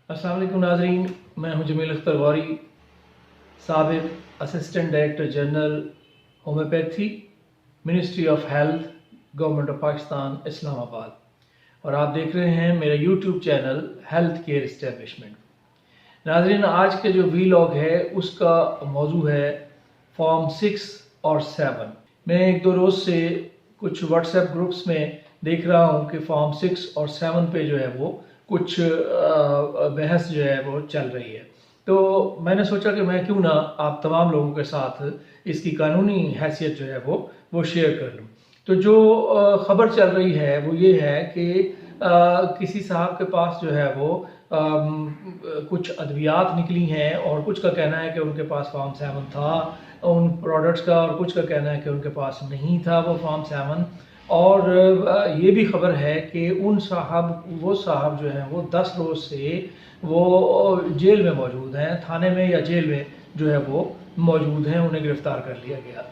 अस्सलाम वालेकुम नाज़रीन, मैं हूं जमील अख्तर गौरी, साबिक़ assistant director general homeopathy, ministry of health, government of Pakistan, Islamabad. और आप देख रहे हैं मेरा YouTube channel health care establishment. नाज़रीन, आज के जो वीलॉग है उसका मौजू है फॉर्म 6 और 7। मैं एक दो रोज़ से कुछ व्हाट्सएप ग्रुप्स में देख रहा हूं कि फॉर्म 6 और 7 पे जो है वो कुछ बहस जो है वो चल रही है। तो मैंने सोचा कि मैं क्यों ना आप तमाम लोगों के साथ इसकी कानूनी हैसियत जो है वो शेयर कर लूँ। तो जो ख़बर चल रही है वो ये है कि किसी साहब के पास जो है वो कुछ अद्वियात निकली हैं और कुछ का कहना है कि उनके पास फॉर्म 7 था उन प्रोडक्ट्स का, और कुछ का कहना है कि उनके पास नहीं था वो फॉर्म 7। और ये भी खबर है कि वो साहब जो हैं वो 10 रोज़ से वो जेल में मौजूद हैं, थाने में या जेल में जो है वो मौजूद हैं, उन्हें गिरफ्तार कर लिया गया।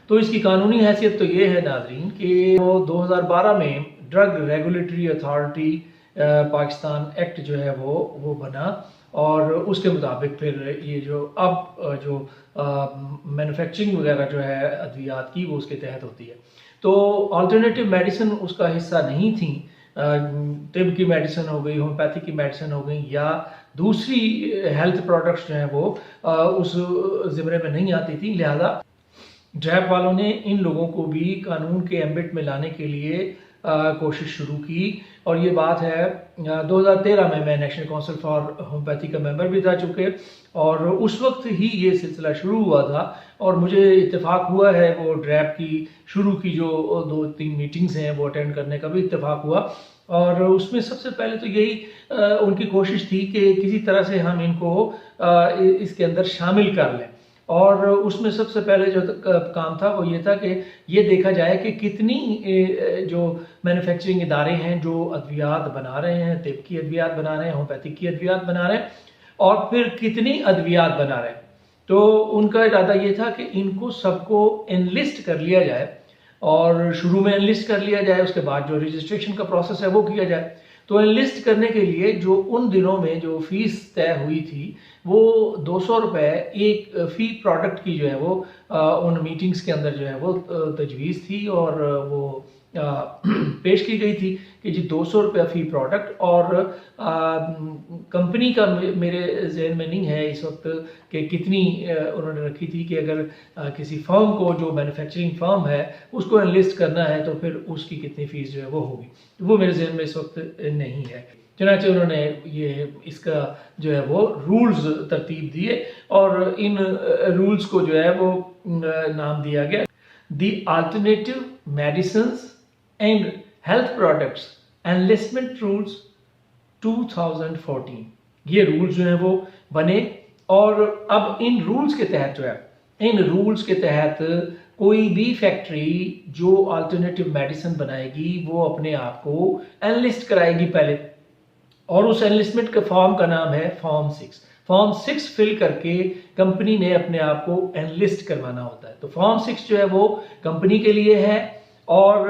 तो इसकी कानूनी हैसियत तो ये है नाज़रीन कि वो 2012 में drug regulatory authority Pakistan act जो है वो बना, और उसके मुताबिक फिर ये जो मैन्युफैक्चरिंग वगैरह जो है अद्वियात की वो उसके तहत होती है। तो अल्टरनेटिव मेडिसिन उसका हिस्सा नहीं थी। तिब की मेडिसिन हो गई, होम्योपैथी की मेडिसिन हो गई, या दूसरी हेल्थ प्रोडक्ट्स जो हैं वो उस ज़िम्रे में नहीं आती थी। लिहाजा ड्रैप वालों ने इन लोगों को भी कानून के एम्बिट में लाने के लिए कोशिश शुरू की। और ये बात है 2013 में मैं नेशनल काउंसिल फॉर होम्योपैथी का मेंबर भी था चुके, और उस वक्त ही ये सिलसिला शुरू हुआ था। और मुझे इत्तेफाक हुआ है वो ड्रैप की शुरू की जो 2-3 मीटिंग्स हैं वो अटेंड करने का भी इत्तेफाक हुआ। और उसमें सबसे पहले तो यही उनकी कोशिश थी कि किसी तरह से हम इनको इसके अंदर शामिल कर लें। और उसमें सबसे पहले जो काम था वो ये था कि ये देखा जाए कि कितनी जो मैन्युफैक्चरिंग इदारे हैं जो अद्वियात बना रहे हैं, तिब की अद्वियात बना रहे हैं, होम्योपैथिक की अद्वियात बना रहे हैं, और फिर कितनी अद्वियात बना रहे हैं। तो उनका इरादा ये था कि इनको सबको एनलिस्ट कर लिया जाए, और शुरू में एनलिस्ट कर लिया जाए, उसके बाद जो रजिस्ट्रेशन का प्रोसेस है वो किया जाए। तो एनलिस्ट करने के लिए जो उन दिनों में जो फीस तय हुई थी वो 200 रुपये एक फ़ी प्रोडक्ट की जो है वो उन मीटिंग्स के अंदर जो है वो तजवीज़ थी, और वो पेश की गई थी कि जी 200 रुपये फ़ी प्रोडक्ट। और कंपनी का मेरे जहन में नहीं है इस वक्त कि कितनी उन्होंने रखी थी कि अगर किसी फर्म को, जो मैन्युफैक्चरिंग फर्म है, उसको एनलिस्ट करना है तो फिर उसकी कितनी फ़ीस जो है वो होगी, वो मेरे जहन में इस वक्त नहीं है। चुनांचे उन्होंने इसका जो है वो रूल्स तरतीब दिए, और इन रूल्स को जो है वो नाम दिया गया the alternative medicines and health products enlistment rules 2014। ये रूल्स जो हैं वो बने, और अब इन रूल्स के तहत कोई भी फैक्ट्री जो अल्टरनेटिव मेडिसिन बनाएगी वो अपने आप को एनलिस्ट कराएगी पहले, और उस एनलिस्टमेंट के फॉर्म का नाम है फॉर्म 6। फॉर्म 6 फिल करके कंपनी ने अपने आप को एनलिस्ट करवाना होता है। तो फॉर्म 6 जो है वो कंपनी के लिए है, और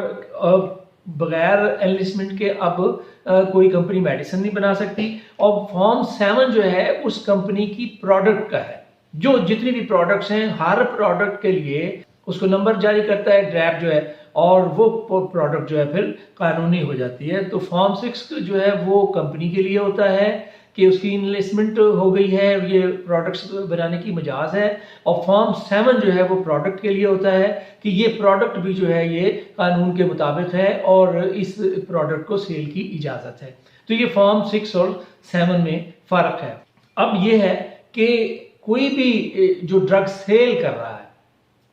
बगैर एनलिस्टमेंट के अब कोई कंपनी मेडिसिन नहीं बना सकती। और फॉर्म 7 जो है उस कंपनी की प्रोडक्ट का है, जो जितनी भी प्रोडक्ट्स हैं हर प्रोडक्ट के लिए उसको नंबर जारी करता है ड्रैप जो है, और वो प्रोडक्ट जो है फिर कानूनी हो जाती है। तो फॉर्म 6 जो है वो कंपनी के लिए होता है कि उसकी इन्वेस्टमेंट हो गई है, ये प्रोडक्ट्स बनाने की मजाज है। और फॉर्म 7 जो है वो प्रोडक्ट के लिए होता है कि ये प्रोडक्ट भी जो है ये कानून के मुताबिक है और इस प्रोडक्ट को सेल की इजाज़त है। तो ये फॉर्म 6 और 7 में फ़र्क है। अब ये है कि कोई भी जो ड्रग सेल कर रहा है,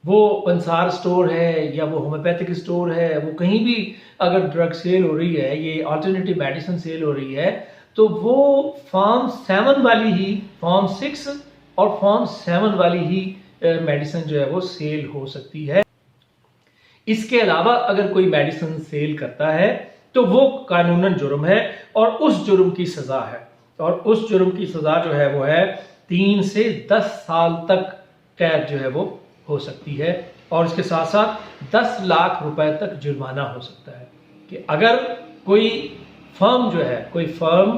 वो पंसार स्टोर है या वो होम्योपैथिक स्टोर है, वो कहीं भी अगर ड्रग सेल हो रही है, ये अल्टरनेटिव मेडिसिन सेल हो रही है, तो वो फॉर्म 7 वाली ही, फॉर्म 6 और फॉर्म 7 वाली ही मेडिसिन जो है वो सेल हो सकती है। इसके अलावा अगर कोई मेडिसिन सेल करता है तो वो कानूनन जुर्म है, और उस जुर्म की सजा है, और उस जुर्म की सजा जो है वो है 3 से 10 साल तक कैद जो है वो हो सकती है, और इसके साथ साथ 10 लाख रुपए तक जुर्माना हो सकता है। कि अगर कोई फर्म जो है, कोई फर्म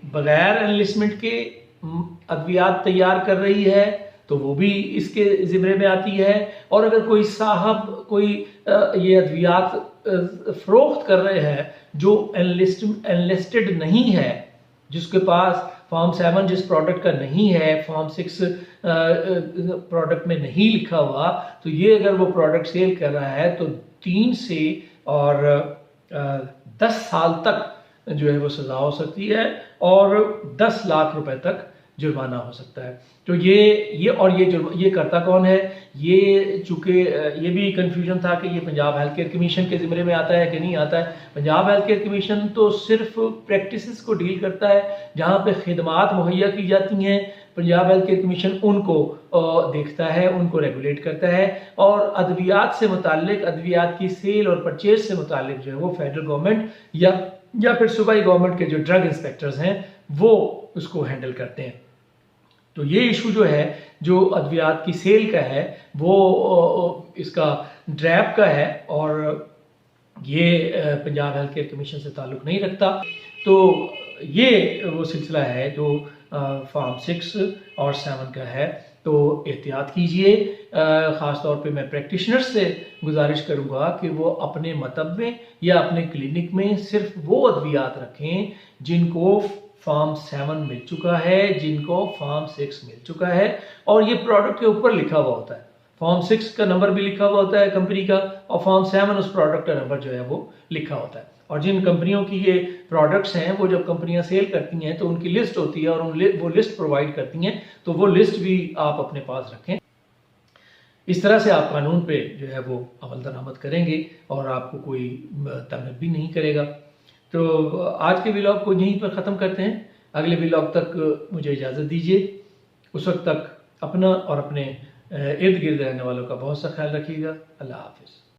बगैर एनलिस्टमेंट के अद्वियात तैयार कर रही है तो वो भी इसके ज़िम्मे में आती है। और अगर कोई साहब कोई ये अद्वियात फ़रोख्त कर रहे हैं जो एनलिस्टेड नहीं है, जिसके पास फॉर्म 7 जिस प्रोडक्ट का नहीं है, फॉर्म 6 प्रोडक्ट में नहीं लिखा हुआ, तो ये अगर वो प्रोडक्ट सेल कर रहा है तो 3 से और 10 साल तक जो है वो सज़ा हो सकती है और 10 लाख रुपए तक जुर्माना हो सकता है। तो ये करता कौन है? ये चूँकि ये भी कंफ्यूजन था कि ये पंजाब हेल्थ केयर कमीशन के ज़िम्मे में आता है कि नहीं आता है। पंजाब हेल्थ केयर कमीशन तो सिर्फ प्रैक्टिसेस को डील करता है, जहाँ पे खिदमात मुहैया की जाती हैं पंजाब हेल्थ केयर कमीशन उनको देखता है, उनको रेगुलेट करता है। और अद्वियात से मुताल्लिक, अद्वियात की सेल और परचेज से मुताल्लिक जो है वो फेडरल गवर्नमेंट या फिर सूबाई गवर्नमेंट के जो ड्रग इंस्पेक्टर्स हैं वो उसको हैंडल करते हैं। तो ये इशू जो है, जो अद्वियात की सेल का है, वो इसका ड्रैप का है और ये पंजाब हेल्थ केयर कमीशन से ताल्लुक़ नहीं रखता। तो ये वो सिलसिला है जो फॉर्म 6 और 7 का है। तो एहतियात कीजिए। ख़ास तौर पे मैं प्रैक्टिशनर्स से गुजारिश करूँगा कि वो अपने मतब में या अपने क्लिनिक में सिर्फ वो अद्वियात रखें जिनको फॉर्म 7 मिल चुका है, जिनको फॉर्म 6 मिल चुका है और ये प्रोडक्ट के ऊपर लिखा हुआ होता है। फॉर्म 6 का नंबर भी लिखा हुआ होता है कंपनी का और फॉर्म 7 उस प्रोडक्ट का नंबर जो है वो लिखा होता है। और जिन कंपनियों की ये प्रोडक्ट्स हैं, वो जब कंपनियां सेल करती हैं तो उनकी लिस्ट होती है और वो लिस्ट प्रोवाइड करती हैं, तो वो लिस्ट भी आप अपने पास रखें। इस तरह से आप कानून पे जो है वो अमल दरामद करेंगे और आपको कोई तंग भी नहीं करेगा। तो आज के व्लॉग को यहीं पर ख़त्म करते हैं। अगले व्लॉग तक मुझे इजाज़त दीजिए। उस वक्त तक अपना और अपने इर्द गिर्द रहने वालों का बहुत सा ख्याल रखिएगा। अल्लाह हाफिज़।